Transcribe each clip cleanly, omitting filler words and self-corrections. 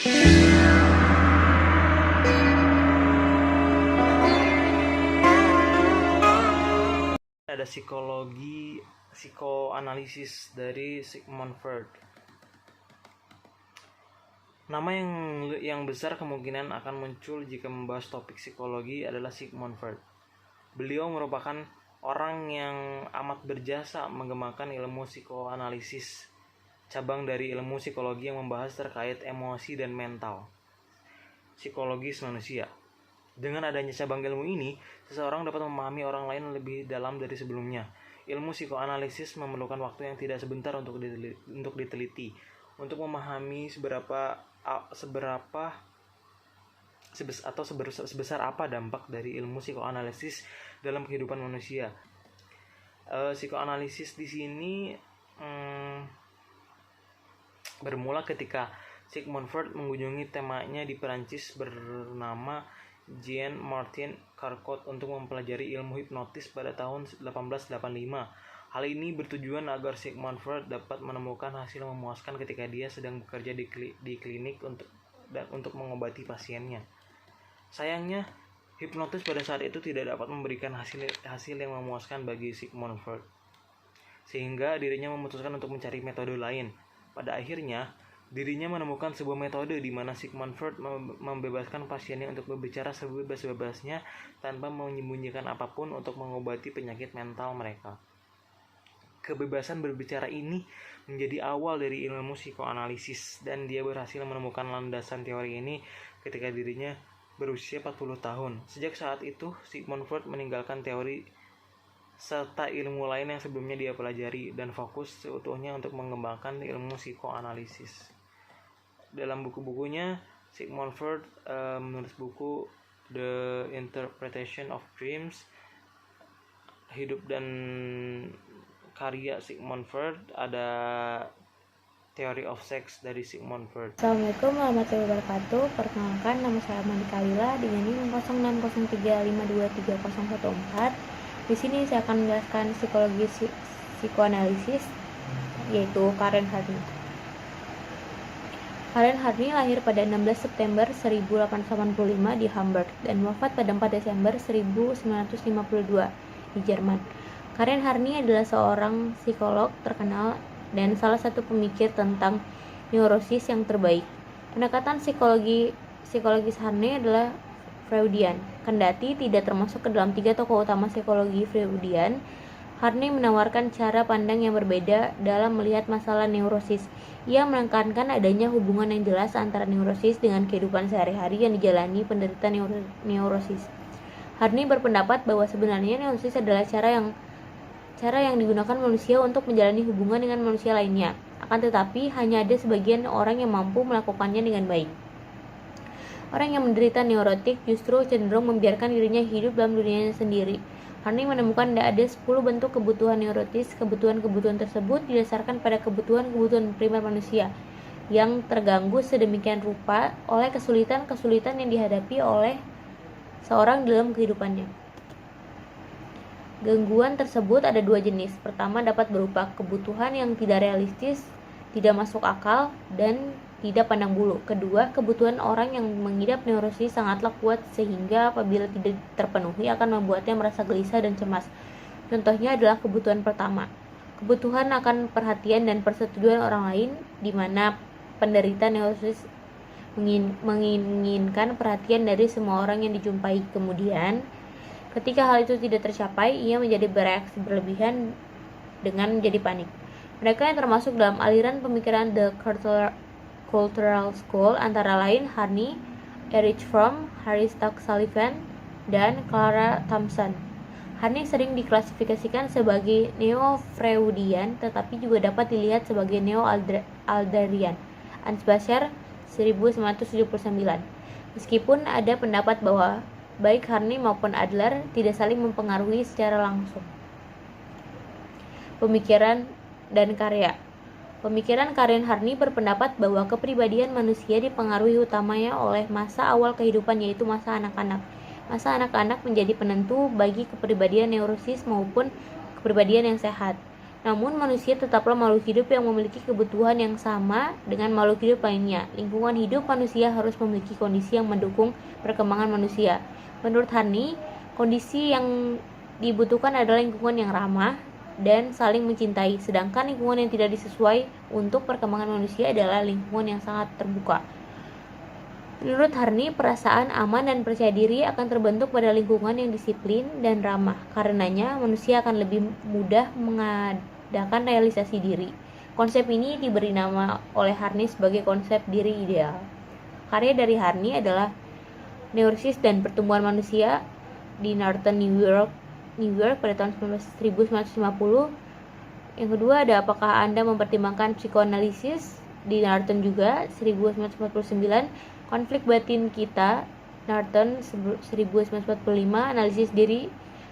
Ada psikoanalisis dari Sigmund Freud. Nama yang besar kemungkinan akan muncul jika membahas topik psikologi adalah Sigmund Freud. Beliau merupakan orang yang amat berjasa mengembangkan ilmu psikoanalisis, cabang dari ilmu psikologi yang membahas terkait emosi dan mental psikologis manusia. Dengan adanya cabang ilmu ini, seseorang dapat memahami orang lain lebih dalam dari sebelumnya. Ilmu psikoanalisis memerlukan waktu yang tidak sebentar untuk diteliti, untuk memahami sebesar apa dampak dari ilmu psikoanalisis dalam kehidupan manusia. Psikoanalisis di sini bermula ketika Sigmund Freud mengunjungi temannya di Perancis bernama Jean-Martin Charcot untuk mempelajari ilmu hipnotis pada tahun 1885. Hal ini bertujuan agar Sigmund Freud dapat menemukan hasil memuaskan ketika dia sedang bekerja di klinik untuk mengobati pasiennya. Sayangnya, hipnotis pada saat itu tidak dapat memberikan hasil yang memuaskan bagi Sigmund Freud, sehingga dirinya memutuskan untuk mencari metode lain. Pada akhirnya, dirinya menemukan sebuah metode di mana Sigmund Freud membebaskan pasiennya untuk berbicara sebebas-bebasnya tanpa menyembunyikan apapun untuk mengobati penyakit mental mereka. Kebebasan berbicara ini menjadi awal dari ilmu psikoanalisis, dan dia berhasil menemukan landasan teori ini ketika dirinya berusia 40 tahun. Sejak saat itu, Sigmund Freud meninggalkan teori serta ilmu lain yang sebelumnya dia pelajari dan fokus seutuhnya untuk mengembangkan ilmu psikoanalisis. Dalam buku-bukunya, Sigmund Freud menulis buku The Interpretation of Dreams, hidup dan karya Sigmund Freud, ada Theory of Sex dari Sigmund Freud. Assalamualaikum warahmatullahi wabarakatuh. Perkenalkan, nama saya Mandika Lila dengan NIM 0603523014. Di sini saya akan menjelaskan psikologi psikoanalisis, yaitu Karen Hardy. Karen Hardy lahir pada 16 September 1885 di Hamburg dan wafat pada 4 Desember 1952 di Jerman. Karen Hardy adalah seorang psikolog terkenal dan salah satu pemikir tentang neurosis yang terbaik. Pendekatan psikologis Hardy adalah Freudian. Kendati tidak termasuk ke dalam 3 tokoh utama psikologi Freudian, Hardy menawarkan cara pandang yang berbeda dalam melihat masalah neurosis. Ia menekankan adanya hubungan yang jelas antara neurosis dengan kehidupan sehari-hari yang dijalani penderita neurosis. Hardy berpendapat bahwa sebenarnya neurosis adalah cara yang digunakan manusia untuk menjalani hubungan dengan manusia lainnya. Akan tetapi, hanya ada sebagian orang yang mampu melakukannya dengan baik. Orang yang menderita neurotik justru cenderung membiarkan dirinya hidup dalam dunianya sendiri. Hardy menemukan ada 10 bentuk kebutuhan neurotis. Kebutuhan-kebutuhan tersebut didasarkan pada kebutuhan-kebutuhan primer manusia yang terganggu sedemikian rupa oleh kesulitan-kesulitan yang dihadapi oleh seorang dalam kehidupannya. Gangguan tersebut ada 2 jenis. Pertama dapat berupa kebutuhan yang tidak realistis, tidak masuk akal, dan tidak pandang bulu. Kedua, kebutuhan orang yang mengidap neurosis sangatlah kuat sehingga apabila tidak terpenuhi akan membuatnya merasa gelisah dan cemas. Contohnya adalah kebutuhan pertama, kebutuhan akan perhatian dan persetujuan orang lain, di mana penderita neurosis menginginkan perhatian dari semua orang yang dijumpai. Kemudian, ketika hal itu tidak tercapai, ia menjadi bereaksi berlebihan dengan menjadi panik. Mereka yang termasuk dalam aliran pemikiran The Cultural School antara lain Hardy, Erich Fromm, Harry Stack Sullivan, dan Clara Thompson. Hardy sering diklasifikasikan sebagai neo-Freudian, tetapi juga dapat dilihat sebagai neo-Adlerian. Ansbacher 1979. Meskipun ada pendapat bahwa baik Hardy maupun Adler tidak saling mempengaruhi secara langsung. Pemikiran dan karya. Pemikiran Karen Hardy berpendapat bahwa kepribadian manusia dipengaruhi utamanya oleh masa awal kehidupan, yaitu masa anak-anak. Masa anak-anak menjadi penentu bagi kepribadian neurosis maupun kepribadian yang sehat. Namun manusia tetaplah makhluk hidup yang memiliki kebutuhan yang sama dengan makhluk hidup lainnya. Lingkungan hidup manusia harus memiliki kondisi yang mendukung perkembangan manusia. Menurut Harney, kondisi yang dibutuhkan adalah lingkungan yang ramah dan saling mencintai, sedangkan lingkungan yang tidak disesuai untuk perkembangan manusia adalah lingkungan yang sangat terbuka. Menurut Harney, perasaan aman dan percaya diri akan terbentuk pada lingkungan yang disiplin dan ramah. Karenanya, manusia akan lebih mudah mengadakan realisasi diri. Konsep ini diberi nama oleh Harney sebagai konsep diri ideal. Karya dari Harney adalah Neurosis dan Pertumbuhan Manusia di Northern New York pada tahun 1950. Yang kedua ada Apakah Anda Mempertimbangkan Psikoanalisis di Norton juga 1949. Konflik Batin Kita Norton 1945. Analisis Diri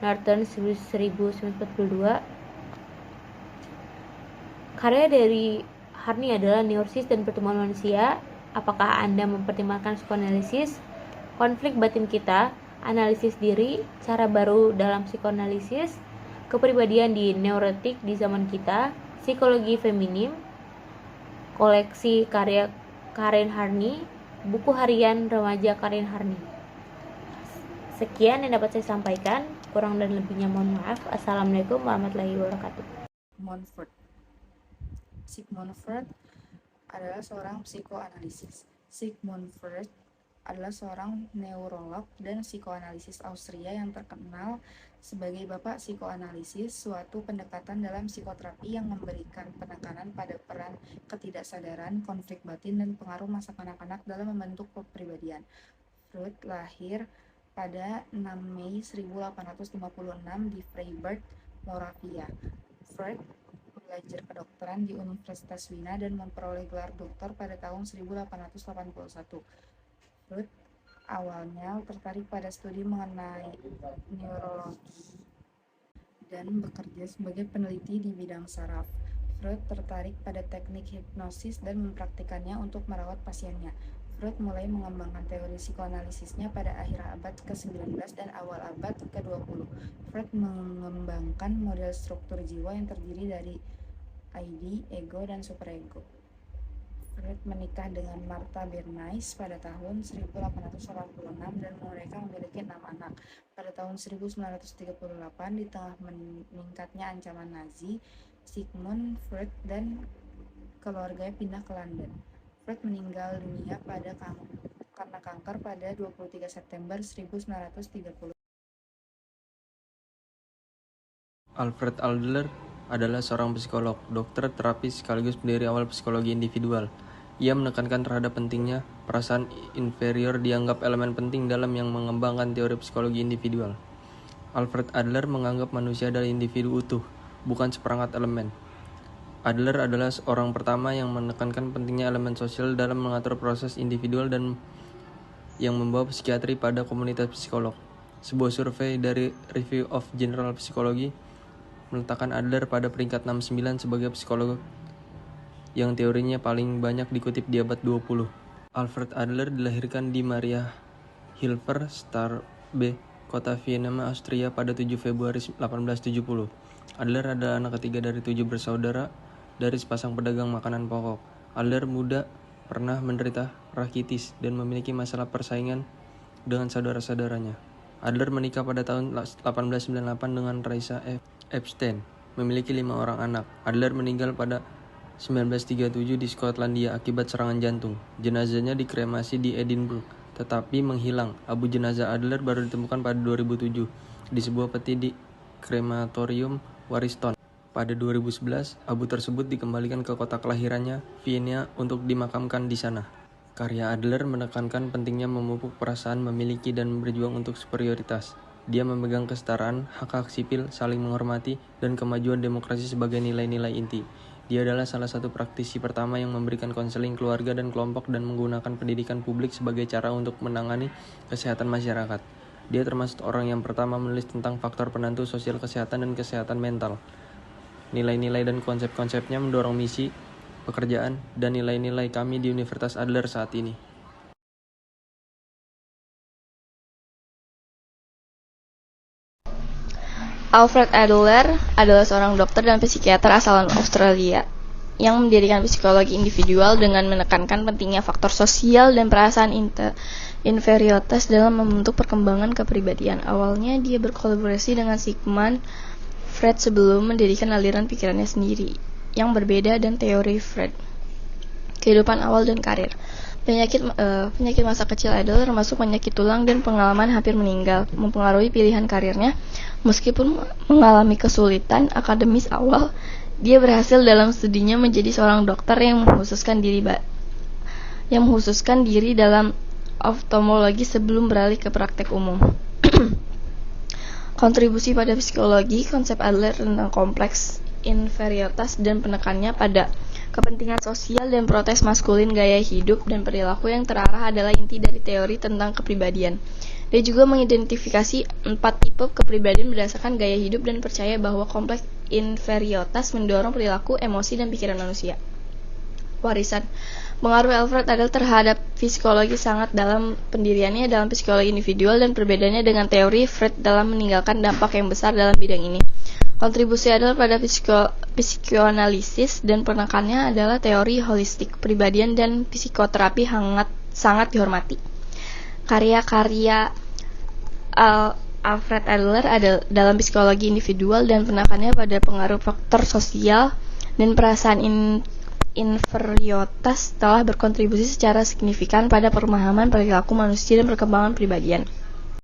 Norton 1942. Karya dari Harney adalah Neurosis dan Pertumbuhan Manusia, Apakah Anda Mempertimbangkan Psikoanalisis, Konflik Batin Kita, Analisis Diri, Cara Baru dalam Psikoanalisis, Kepribadian di Neurotik di Zaman Kita, Psikologi Feminim, Koleksi Karya Karen Harney, Buku Harian Remaja Karen Harney. Sekian yang dapat saya sampaikan, kurang dan lebihnya mohon maaf. Assalamualaikum warahmatullahi wabarakatuh. Sigmund Freud adalah seorang psikoanalisis. Sigmund Freud adalah seorang neurolog dan psikoanalisis Austria yang terkenal sebagai bapak psikoanalisis, suatu pendekatan dalam psikoterapi yang memberikan penekanan pada peran ketidaksadaran, konflik batin, dan pengaruh masa kanak-kanak dalam membentuk kepribadian. Freud lahir pada 6 Mei 1856 di Freiburg, Moravia. Freud belajar kedokteran di Universitas Wina dan memperoleh gelar doktor pada tahun 1881. Freud awalnya tertarik pada studi mengenai neurologi dan bekerja sebagai peneliti di bidang saraf. Freud tertarik pada teknik hipnosis dan mempraktikannya untuk merawat pasiennya. Freud mulai mengembangkan teori psikoanalisisnya pada akhir abad ke-19 dan awal abad ke-20. Freud mengembangkan model struktur jiwa yang terdiri dari ID, ego, dan superego. Freud menikah dengan Martha Bernays pada tahun 1886 dan mereka memiliki 6 anak. Pada tahun 1938, di tengah meningkatnya ancaman Nazi, Sigmund Freud dan keluarganya pindah ke London. Freud meninggal dunia karena kanker pada 23 September 1930. Alfred Adler adalah seorang psikolog, dokter, terapis, sekaligus pendiri awal psikologi individual. Ia menekankan terhadap pentingnya perasaan inferior dianggap elemen penting dalam yang mengembangkan teori psikologi individual. Alfred Adler menganggap manusia adalah individu utuh, bukan seperangkat elemen. Adler adalah orang pertama yang menekankan pentingnya elemen sosial dalam mengatur proses individual dan yang membawa psikiatri pada komunitas psikolog. Sebuah survei dari Review of General Psychology meletakkan Adler pada peringkat 69 sebagai psikolog yang teorinya paling banyak dikutip di abad 20. Alfred Adler dilahirkan di Maria Hilfer Starbe, kota Vienna, Austria pada 7 Februari 1870. Adler adalah anak ketiga dari 7 bersaudara dari sepasang pedagang makanan pokok. Adler muda pernah menderita rakitis dan memiliki masalah persaingan dengan saudara-saudaranya. Adler menikah pada tahun 1898 dengan Raisa Epstein, memiliki 5 orang anak. Adler meninggal pada 1937 di Skotlandia akibat serangan jantung. Jenazahnya dikremasi di Edinburgh, tetapi menghilang. Abu jenazah Adler baru ditemukan pada 2007 di sebuah peti di krematorium Wariston. Pada 2011, abu tersebut dikembalikan ke kota kelahirannya, Vienna, untuk dimakamkan di sana. Karya Adler menekankan pentingnya memupuk perasaan memiliki dan berjuang untuk superioritas. Dia memegang kesetaraan, hak-hak sipil, saling menghormati, dan kemajuan demokrasi sebagai nilai-nilai inti. Dia adalah salah satu praktisi pertama yang memberikan konseling keluarga dan kelompok dan menggunakan pendidikan publik sebagai cara untuk menangani kesehatan masyarakat. Dia termasuk orang yang pertama menulis tentang faktor penentu sosial kesehatan dan kesehatan mental. Nilai-nilai dan konsep-konsepnya mendorong misi, pekerjaan, dan nilai-nilai kami di Universitas Adler saat ini. Alfred Adler adalah seorang dokter dan psikiater asal Australia yang mendirikan psikologi individual dengan menekankan pentingnya faktor sosial dan perasaan inferioritas dalam membentuk perkembangan kepribadian. Awalnya dia berkolaborasi dengan Sigmund Freud sebelum mendirikan aliran pikirannya sendiri yang berbeda dan teori Freud. Kehidupan awal dan karir. Penyakit masa kecil Adler termasuk penyakit tulang dan pengalaman hampir meninggal mempengaruhi pilihan karirnya. Meskipun mengalami kesulitan akademis awal, dia berhasil dalam studinya menjadi seorang dokter yang mengkhususkan diri dalam oftalmologi sebelum beralih ke praktek umum. Kontribusi pada psikologi, konsep Adler tentang kompleks inferioritas dan penekannya pada kepentingan sosial dan protes maskulin gaya hidup dan perilaku yang terarah adalah inti dari teori tentang kepribadian. Dia juga mengidentifikasi 4 tipe kepribadian berdasarkan gaya hidup dan percaya bahwa kompleks inferioritas mendorong perilaku, emosi, dan pikiran manusia. Warisan. Pengaruh Alfred Adler terhadap psikologi sangat dalam pendiriannya dalam psikologi individual dan perbedaannya dengan teori Freud dalam meninggalkan dampak yang besar dalam bidang ini. Kontribusi Adler pada psikoanalisis dan penekannya adalah teori holistik kepribadian dan psikoterapi sangat dihormati. Karya-karya Alfred Adler dalam psikologi individual dan penekannya pada pengaruh faktor sosial dan perasaan inferioritas telah berkontribusi secara signifikan pada pemahaman perilaku manusia dan perkembangan kepribadian.